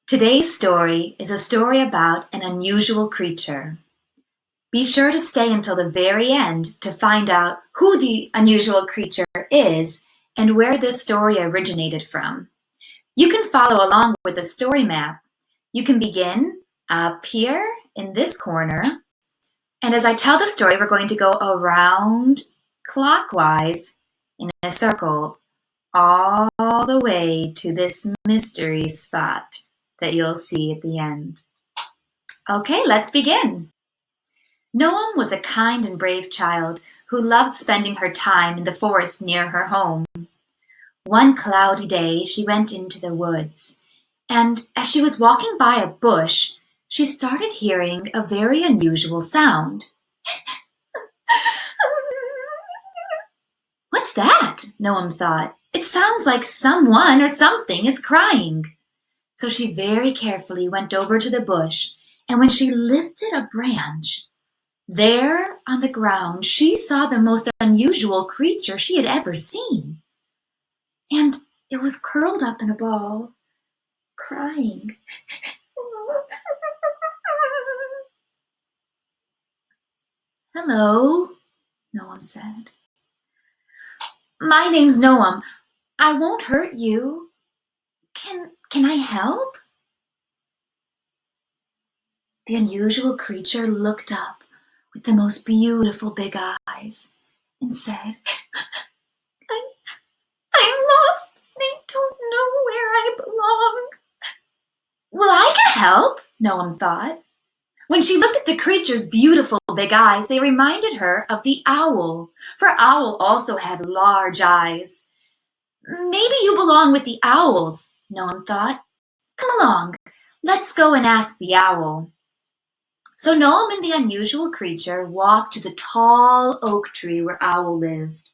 Today's story is a story about an unusual creature. Be sure to stay until the very end to find out who the unusual creature is and where this story originated from. You can follow along with the story map. You can begin up here in this corner, and as I tell the story, we're going to go around clockwise in a circle all the way to this mystery spot that you'll see at the end. Okay, let's begin. Noam was a kind and brave child who loved spending her time in the forest near her home. One cloudy day, she went into the woods, and as she was walking by a bush, she started hearing a very unusual sound. What's that? Noam thought. It sounds like someone or something is crying. So she very carefully went over to the bush, and when she lifted a branch, there on the ground she saw the most unusual creature she had ever seen. And it was curled up in a ball, crying. Hello, Noam said. My name's Noam. I won't hurt you. Can I help? The unusual creature looked up with the most beautiful big eyes and said, I'm lost and I don't know where I belong. Well, I can help, Noam thought. When she looked at the creature's beautiful big eyes, they reminded her of the owl, for Owl also had large eyes. Maybe you belong with the owls, Noam thought. Come along, let's go and ask the owl. So Noam and the unusual creature walked to the tall oak tree where Owl lived.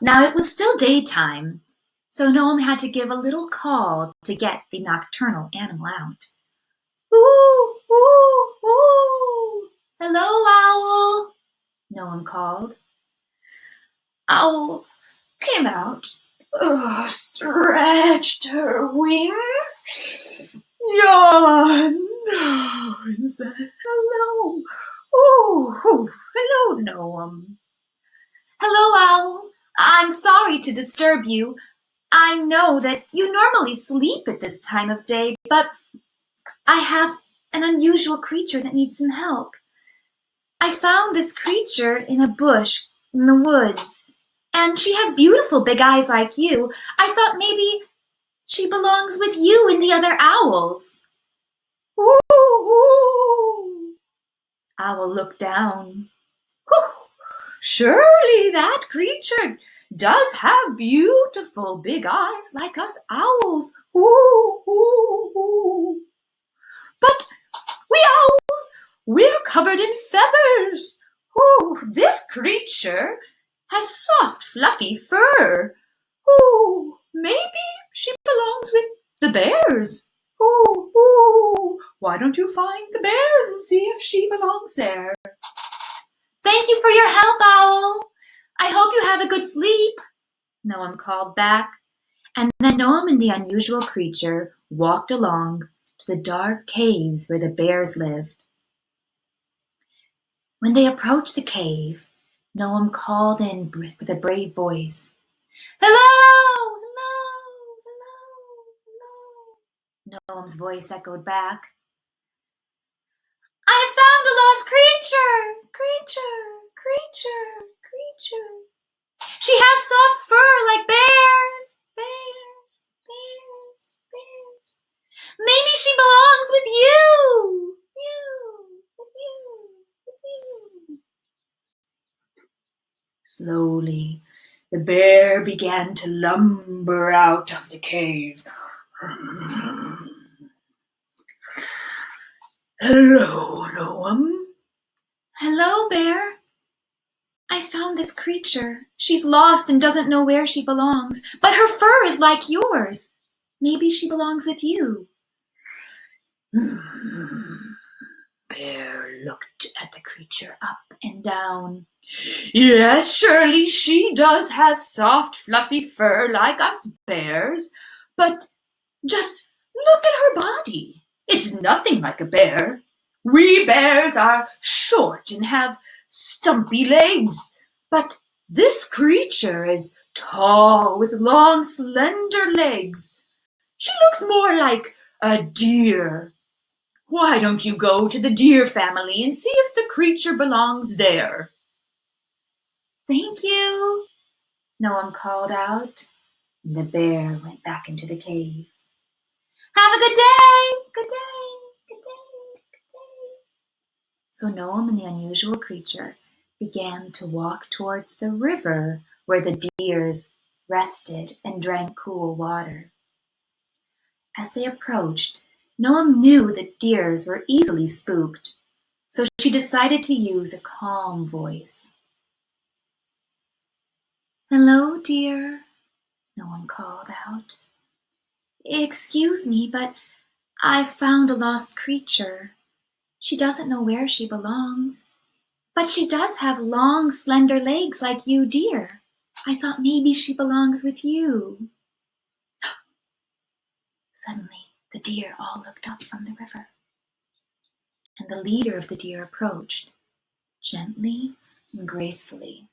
Now it was still daytime, so Noam had to give a little call to get the nocturnal animal out. Ooh, ooh, ooh. Hello, Owl, Noam called. Owl came out, stretched her wings, yawned, and said, hello. Ooh, hello, Noam. Hello, Owl. I'm sorry to disturb you. I know that you normally sleep at this time of day, but I have an unusual creature that needs some help. I found this creature in a bush in the woods, and she has beautiful big eyes like you. I thought maybe she belongs with you and the other owls. Ooh, ooh. Owl looked down. Whew. Surely that creature does have beautiful big eyes like us owls. Ooh, ooh, ooh. But we owls, we're covered in feathers. Ooh, this creature has soft, fluffy fur. Ooh, maybe she belongs with the bears. Ooh, ooh, why don't you find the bears and see if she belongs there? Thank you for your help, Owl. I hope you have a good sleep, Noam called back. And then Noam and the unusual creature walked along to the dark caves where the bears lived. When they approached the cave, Noam called in with a brave voice. Hello, hello, hello, hello. Noam's voice echoed back. I found a lost creature, creature. She has soft fur like bears. Maybe she belongs with you. Slowly, the bear began to lumber out of the cave. Hello, Noam. Hello, bear. I found this creature. She's lost and doesn't know where she belongs, but her fur is like yours. Maybe she belongs with you. Bear looked at the creature up and down. Yes, surely she does have soft, fluffy fur like us bears, but just look at her body. It's nothing like a bear. We bears are short and have stumpy legs, but this creature is tall with long, slender legs. She looks more like a deer. Why don't you go to the deer family and see if the creature belongs there?" "Thank you," Noam called out, and the bear went back into the cave. "Have a good day, good day, good day, good day." So Noam and the unusual creature began to walk towards the river where the deers rested and drank cool water. As they approached, Noam knew that deers were easily spooked, so she decided to use a calm voice. "Hello, dear," Noam called out. "Excuse me, but I've found a lost creature. She doesn't know where she belongs, but she does have long, slender legs like you, dear. I thought maybe she belongs with you." Suddenly, the deer all looked up from the river, and the leader of the deer approached, gently and gracefully.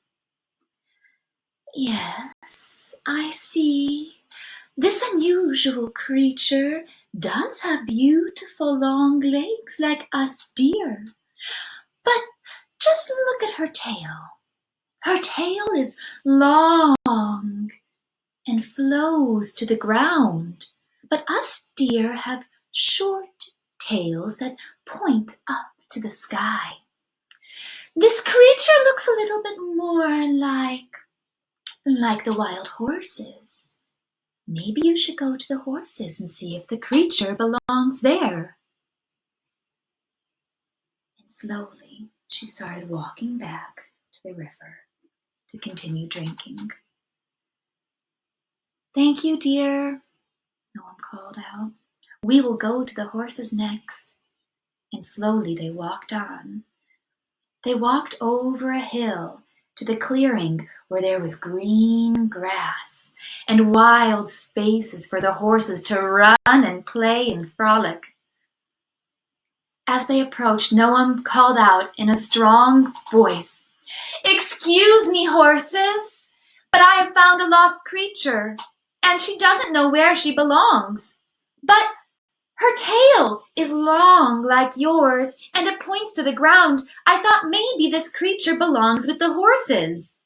"Yes, I see. This unusual creature does have beautiful long legs like us deer. But just look at her tail. Her tail is long and flows to the ground, but us deer have short tails that point up to the sky. This creature looks a little bit more like the wild horses. Maybe you should go to the horses and see if the creature belongs there." And slowly she started walking back to the river to continue drinking. "Thank you, dear," Noam called out. "We will go to the horses next." And slowly they walked on. They walked over a hill to the clearing where there was green grass and wild spaces for the horses to run and play and frolic. As they approached, Noam called out in a strong voice, "Excuse me, horses, but I have found a lost creature, and she doesn't know where she belongs. But her tail is long like yours, and it points to the ground. I thought maybe this creature belongs with the horses."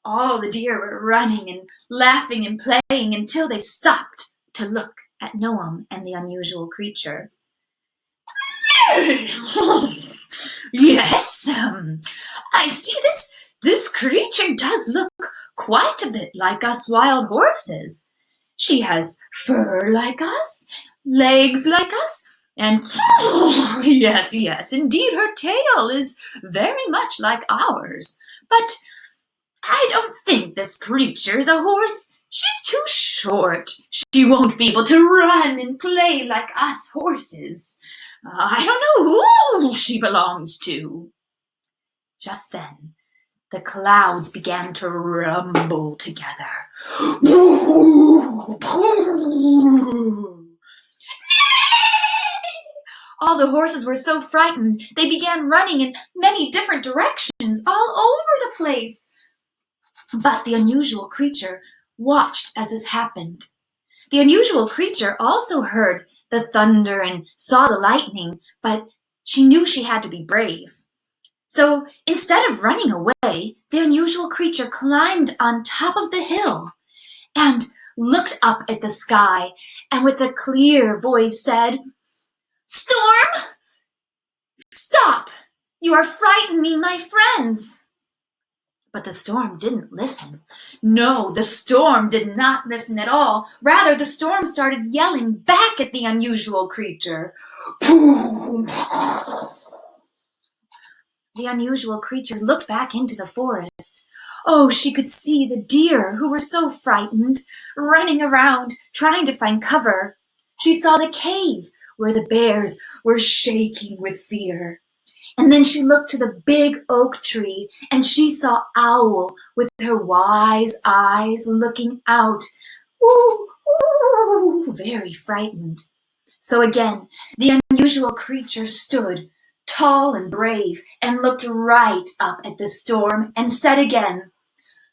All the deer were running and laughing and playing until they stopped to look at Noam and the unusual creature. "Yes, I see this creature does look quite a bit like us wild horses. She has fur like us, legs like us, and yes, indeed her tail is very much like ours. But I don't think this creature is a horse. She's too short. She won't be able to run and play like us horses. I don't know who she belongs to." Just then, the clouds began to rumble together. All the horses were so frightened, they began running in many different directions all over the place. But the unusual creature watched as this happened. The unusual creature also heard the thunder and saw the lightning, but she knew she had to be brave. So instead of running away, the unusual creature climbed on top of the hill and looked up at the sky, and with a clear voice said, "Storm, stop! You are frightening my friends." But the storm didn't listen. No, the storm did not listen at all. Rather, the storm started yelling back at the unusual creature. The unusual creature looked back into the forest. Oh, she could see the deer, who were so frightened, running around, trying to find cover. She saw the cave, where the bears were shaking with fear. And then she looked to the big oak tree, and she saw Owl with her wise eyes looking out. "Ooh, very frightened. So again, the unusual creature stood, tall and brave, and looked right up at the storm and said again,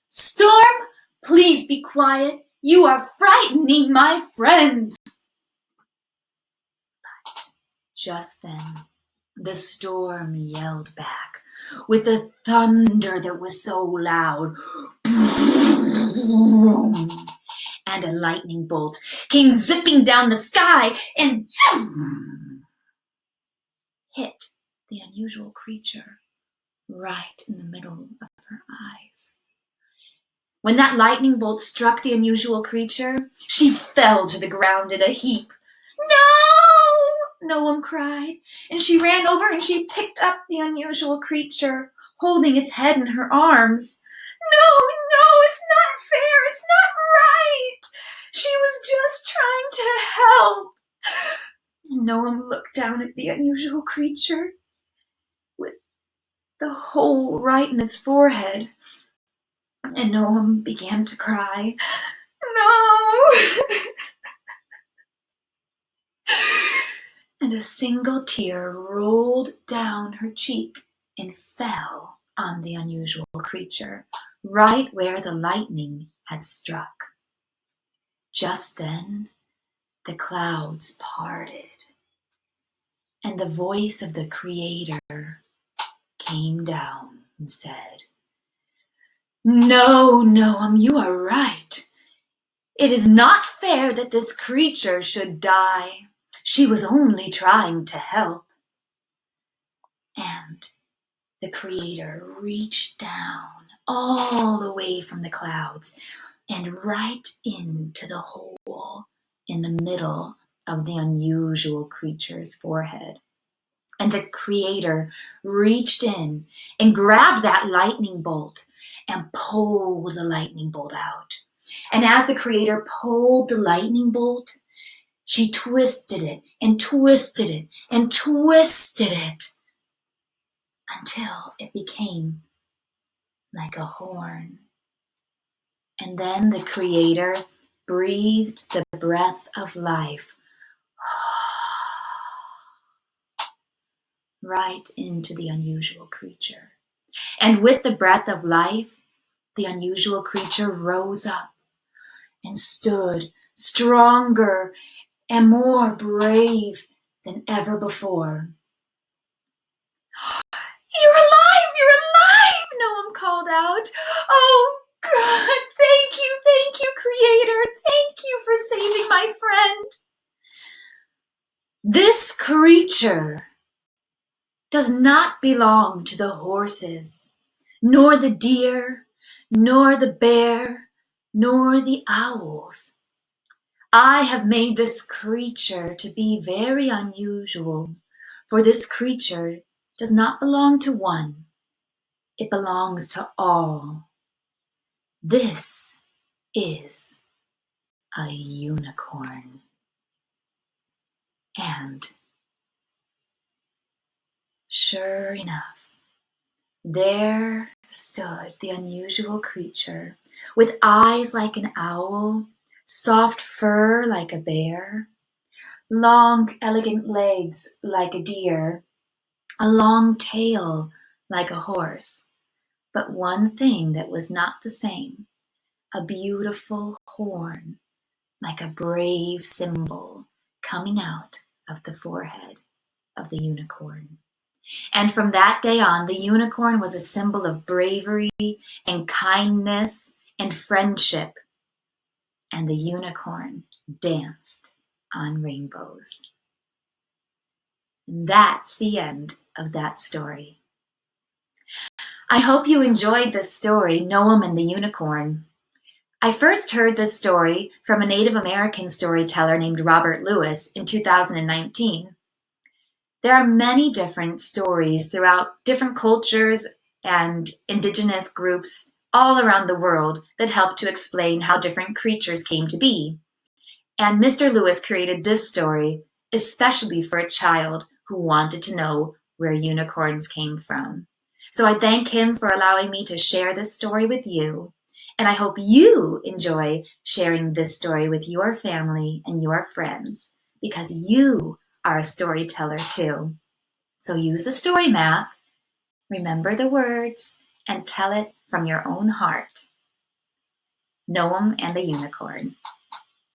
"Storm, please be quiet. You are frightening my friends." But just then, the storm yelled back with a thunder that was so loud, and a lightning bolt came zipping down the sky and hit the unusual creature right in the middle of her eyes. When that lightning bolt struck the unusual creature, she fell to the ground in a heap. "No!" Noam cried, and she ran over and she picked up the unusual creature, holding its head in her arms. No, it's not fair, it's not right. She was just trying to help." And Noam looked down at the unusual creature with the hole right in its forehead, and Noam began to cry. "No!" And a single tear rolled down her cheek and fell on the unusual creature, right where the lightning had struck. Just then, the clouds parted, and the voice of the Creator came down and said, "No, Noam, you are right. It is not fair that this creature should die. She was only trying to help." And the Creator reached down all the way from the clouds and right into the hole in the middle of the unusual creature's forehead. And the Creator reached in and grabbed that lightning bolt and pulled the lightning bolt out. And as the Creator pulled the lightning bolt, she twisted it and twisted it and twisted it until it became like a horn. And then the Creator breathed the breath of life right into the unusual creature. And with the breath of life, the unusual creature rose up and stood stronger and more brave than ever before. "You're alive! You're alive!" Noam called out. "Oh, God, thank you, Creator. Thank you for saving my friend." This creature does not belong to the horses, nor the deer, nor the bear, nor the owls. I have made this creature to be very unusual, for this creature does not belong to one. It belongs to all. This is a unicorn. And sure enough, there stood the unusual creature with eyes like an owl, soft fur like a bear, long, elegant legs like a deer, a long tail like a horse. But one thing that was not the same, a beautiful horn like a brave symbol coming out of the forehead of the unicorn. And from that day on, the unicorn was a symbol of bravery and kindness and friendship. And the unicorn danced on rainbows. And that's the end of that story. I hope you enjoyed this story, Noam and the Unicorn. I first heard this story from a Native American storyteller named Robert Lewis in 2019. There are many different stories throughout different cultures and indigenous groups all around the world that help to explain how different creatures came to be. And Mr. Lewis created this story especially for a child who wanted to know where unicorns came from. So I thank him for allowing me to share this story with you. And I hope you enjoy sharing this story with your family and your friends because you are a storyteller too. So use the story map, remember the words, and tell it from your own heart. Noam and the Unicorn.